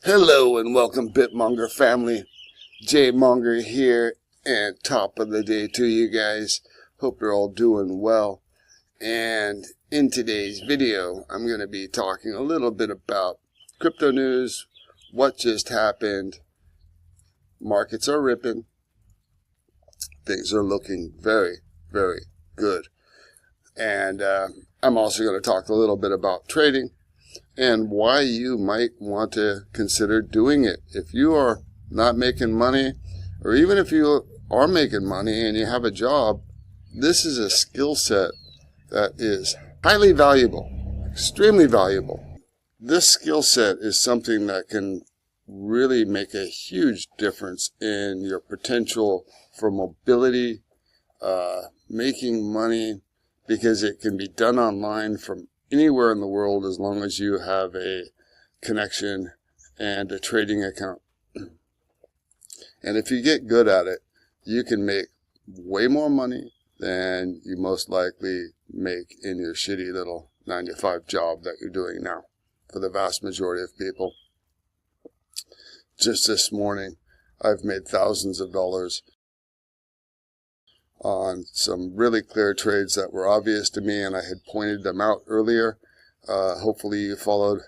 Hello and welcome BitMonger family. Monger here, and top of the day to you guys. Hope you're all doing well. And in today's video, I'm going to be talking a little bit about crypto news, what just happened. Markets are ripping. Things are looking very, very good. And I'm also going to talk a little bit about trading and why you might want to consider doing it. If you are not making money, or even if you are making money and you have a job, this is a skill set that is highly valuable, extremely valuable. This skill set is something that can really make a huge difference in your potential for mobility, making money, because it can be done online from anywhere in the world as long as you have a connection and a trading account. And if you get good at it, you can make way more money than you most likely make in your shitty little 9-to-5 job that you're doing now for the vast majority of people. Just this morning, I've made thousands of dollars on some really clear trades that were obvious to me, and I had pointed them out earlier. Hopefully you followed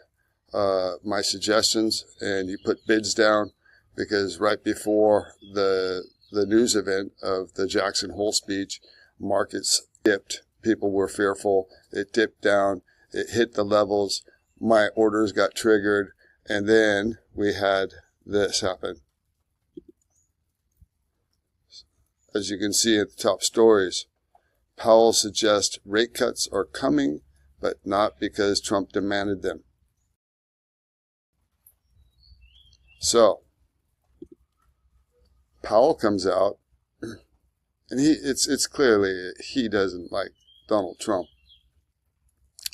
my suggestions and you put bids down, because right before the news event of the Jackson Hole speech, markets dipped. People were fearful. It dipped down. It hit the levels. My orders got triggered, and then we had this happen. As you can see at the top stories, Powell suggests rate cuts are coming, but not because Trump demanded them. So, Powell comes out, and it's clearly he doesn't like Donald Trump.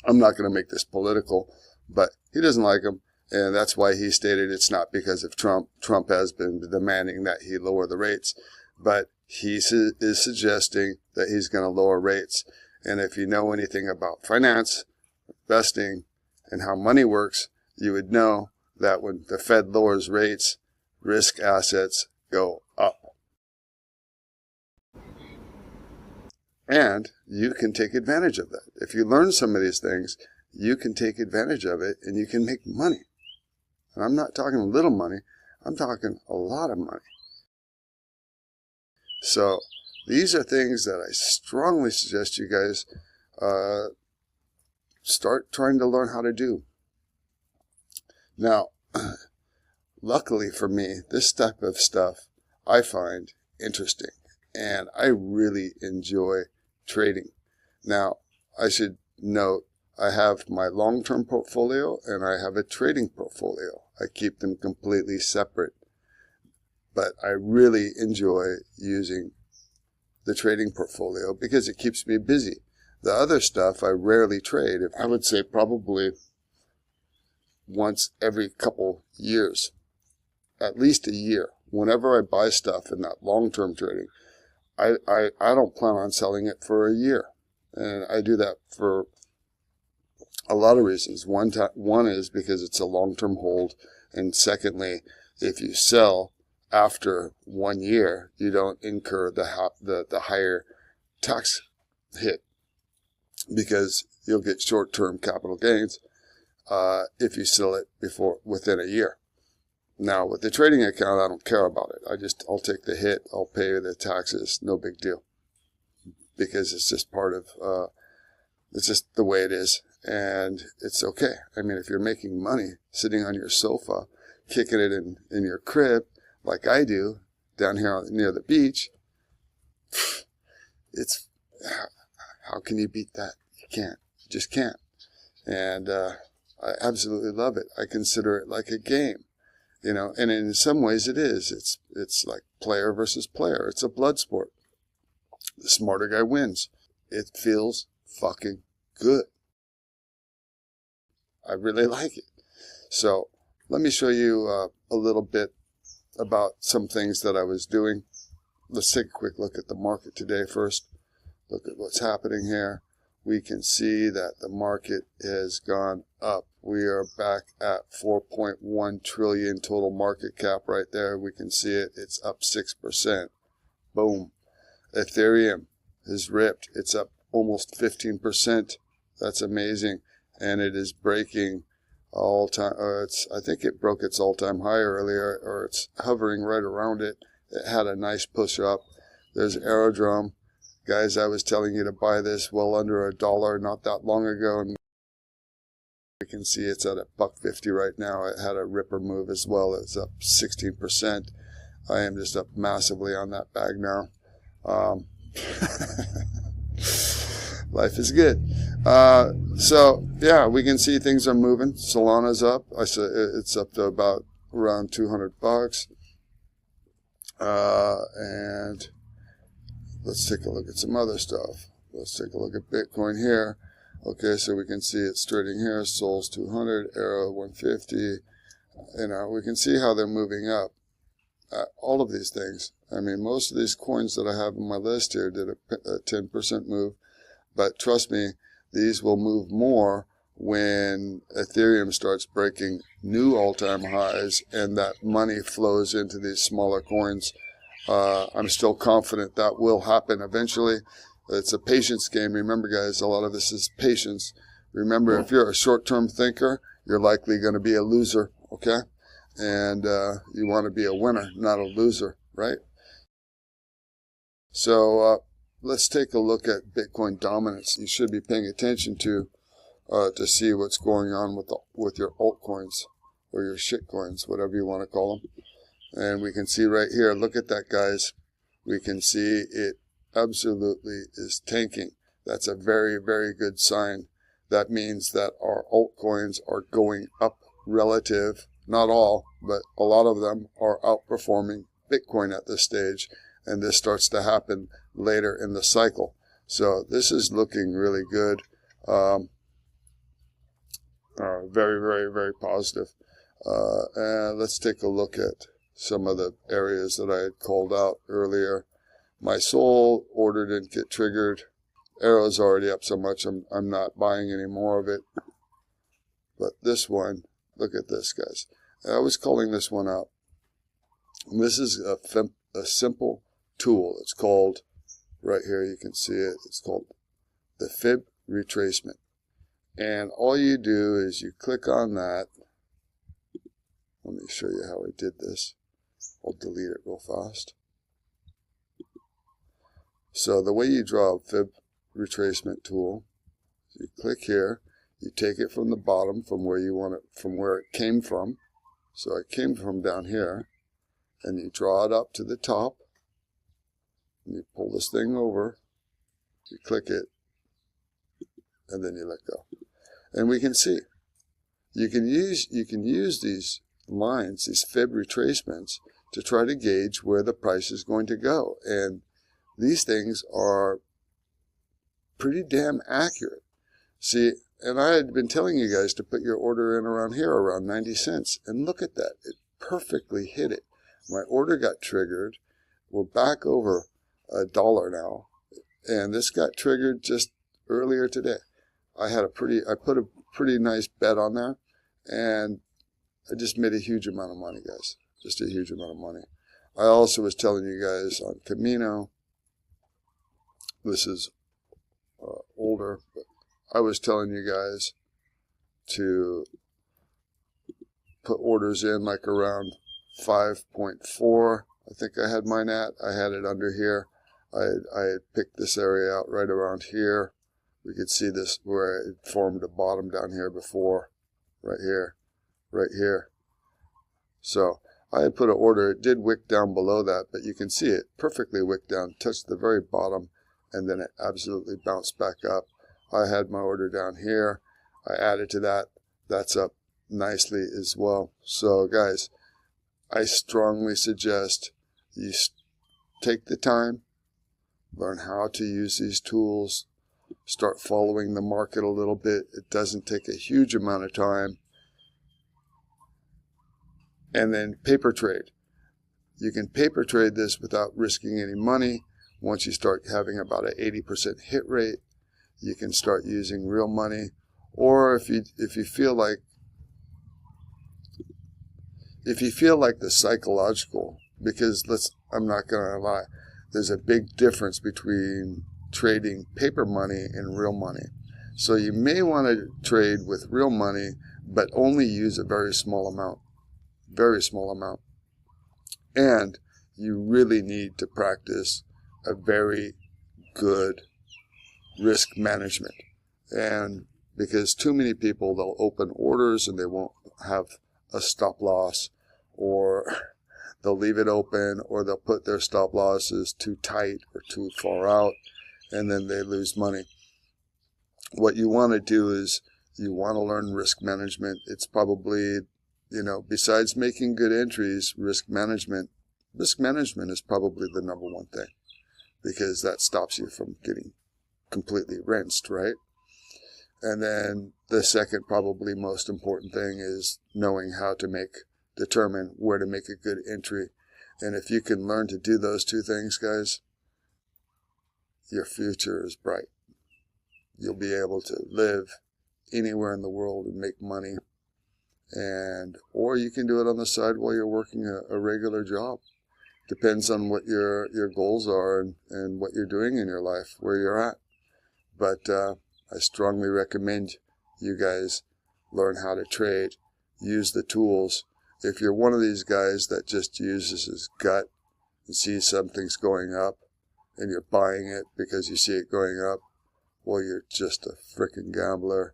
I'm not going to make this political, but he doesn't like him, and that's why he stated it's not because of Trump. Trump has been demanding that he lower the rates, but he is suggesting that he's going to lower rates. And if you know anything about finance, investing, and how money works, you would know that when the Fed lowers rates, risk assets go up. And you can take advantage of that. If you learn some of these things, you can take advantage of it and you can make money. And I'm not talking little money, I'm talking a lot of money. So these are things that I strongly suggest you guys start trying to learn how to do. Now, luckily for me, this type of stuff I find interesting, and I really enjoy trading. Now, I should note, I have my long-term portfolio and I have a trading portfolio. I keep them completely separate. But I really enjoy using the trading portfolio because it keeps me busy. The other stuff I rarely trade. I would say probably once every couple years, at least a year. Whenever I buy stuff in that long-term trading, I don't plan on selling it for a year. And I do that for a lot of reasons. One is because it's a long-term hold. And secondly, if you sell after 1 year, you don't incur the higher tax hit, because you'll get short-term capital gains if you sell it within a year. Now, with the trading account, I don't care about it. I'll take the hit. I'll pay the taxes. No big deal, because it's just part of it's just the way it is, and it's okay. I mean, if you're making money sitting on your sofa, kicking it in your crib, like I do down here near the beach, how can you beat that? You can't. You just can't. And I absolutely love it. I consider it like a game, and in some ways it is. It's like player versus player. It's a blood sport. The smarter guy wins. It feels fucking good. I really like it. So let me show you a little bit about some things that I was doing. Let's take a quick look at the market today first. Look at what's happening here. we can see that the market has gone up. We are back at 4.1 trillion total market cap right there. We can see it. It's up 6%. Boom. Ethereum has ripped. It's up almost 15%. That's amazing. And it is breaking all-time. I think it broke its all-time high earlier, or it's hovering right around it. It had a nice push up. There's Aerodrome. Guys, I was telling you to buy this well under $1 not that long ago, and we can see it's at $1.50 right now. It had a ripper move as well. It's up 16%. I am just up massively on that bag now. Life is good. So yeah, we can see things are moving. Solana's up. I said it's up to about around $200. And let's take a look at some other stuff. Let's take a look at Bitcoin here. Okay, so we can see it's trading here. Sol's 200, Arrow 150. You know, we can see how they're moving up. All of these things. I mean, most of these coins that I have on my list here did a 10% move. But trust me, these will move more when Ethereum starts breaking new all-time highs and that money flows into these smaller coins. I'm still confident that will happen eventually. It's a patience game. Remember, guys, a lot of this is patience. Remember, if you're a short-term thinker, you're likely going to be a loser, okay? And you want to be a winner, not a loser, right? So let's take a look at Bitcoin dominance. You should be paying attention to see what's going on with your altcoins or your shitcoins, whatever you want to call them. And we can see right here, look at that, guys. We can see it absolutely is tanking. That's a very, very good sign. That means that our altcoins are going up relative. Not all, but a lot of them are outperforming Bitcoin at this stage. And this starts to happen later in the cycle. So this is looking really good. Very, very, very positive. And let's take a look at some of the areas that I had called out earlier. My Sol order didn't get triggered. Arrow's already up so much I'm not buying any more of it. But this one, look at this, guys. I was calling this one out. And this is a simple tool. It's called, right here you can see it, it's called the fib retracement. And all you do is you click on that. Let me show you how I did this. I'll delete it real fast. So the way you draw a fib retracement tool, you click here, you take it from the bottom, from where you want it, from where it came from. So it came from down here, and you draw it up to the top, and you pull this thing over, you click it, and then you let go. And we can see you can use these lines, these fib retracements, to try to gauge where the price is going to go. And these things are pretty damn accurate. See, and I had been telling you guys to put your order in around here, around 90 cents. And look at that. It perfectly hit it. My order got triggered. We're back over $1 now. And this got triggered just earlier today. I put a pretty nice bet on there. And I just made a huge amount of money, guys. Just a huge amount of money. I also was telling you guys on Camino, this is older, but I was telling you guys to put orders in like around 5.4. I think I had mine at. I had it under here. I had picked this area out right around here. We could see this where it formed a bottom down here before. Right here. Right here. So I had put an order. It did wick down below that, but you can see it perfectly wicked down, touched the very bottom, and then it absolutely bounced back up. I had my order down here. I added to that. That's up nicely as well. So guys, I strongly suggest you take the time, learn how to use these tools, start following the market a little bit. It doesn't take a huge amount of time. And then paper trade. You can paper trade this without risking any money. Once you start having about an 80% hit rate, you can start using real money. Or if you feel like the psychological, because I'm not gonna lie, there's a big difference between trading paper money and real money. So you may want to trade with real money, but only use a very small amount. And you really need to practice a very good risk management. And because too many people, they'll open orders and they won't have a stop loss, or they'll leave it open, or they'll put their stop losses too tight or too far out, and then they lose money. What you want to do is you want to learn risk management. It's probably, besides making good entries, risk management is probably the number one thing, because that stops you from getting completely rinsed, right? And then the second, probably most important thing, is knowing how to determine where to make a good entry. And if you can learn to do those two things, guys, your future is bright. You'll be able to live anywhere in the world and make money. Or you can do it on the side while you're working a regular job. Depends on what your goals are and what you're doing in your life, where you're at. But I strongly recommend you guys learn how to trade, use the tools. If you're one of these guys that just uses his gut and sees something's going up and you're buying it because you see it going up, well, you're just a freaking gambler.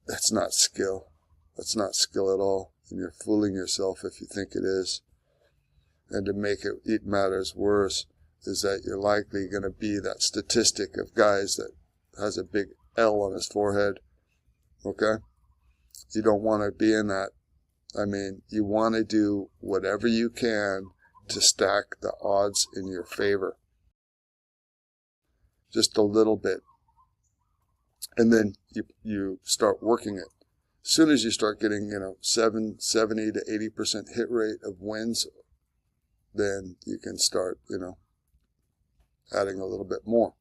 That's not skill. That's not skill at all. And you're fooling yourself if you think it is. And to make it matters worse, is that you're likely going to be that statistic of guys that has a big L on his forehead. Okay? You don't want to be in that. I mean, you want to do whatever you can to stack the odds in your favor. Just a little bit. And then you start working it. As soon as you start getting, 70 to 80% hit rate of wins, then you can start, adding a little bit more.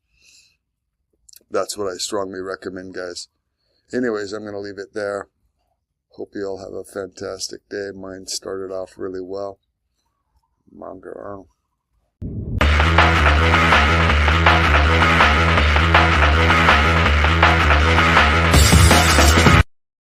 That's what I strongly recommend, guys. Anyways, I'm going to leave it there. Hope you all have a fantastic day. Mine started off really well. Monger.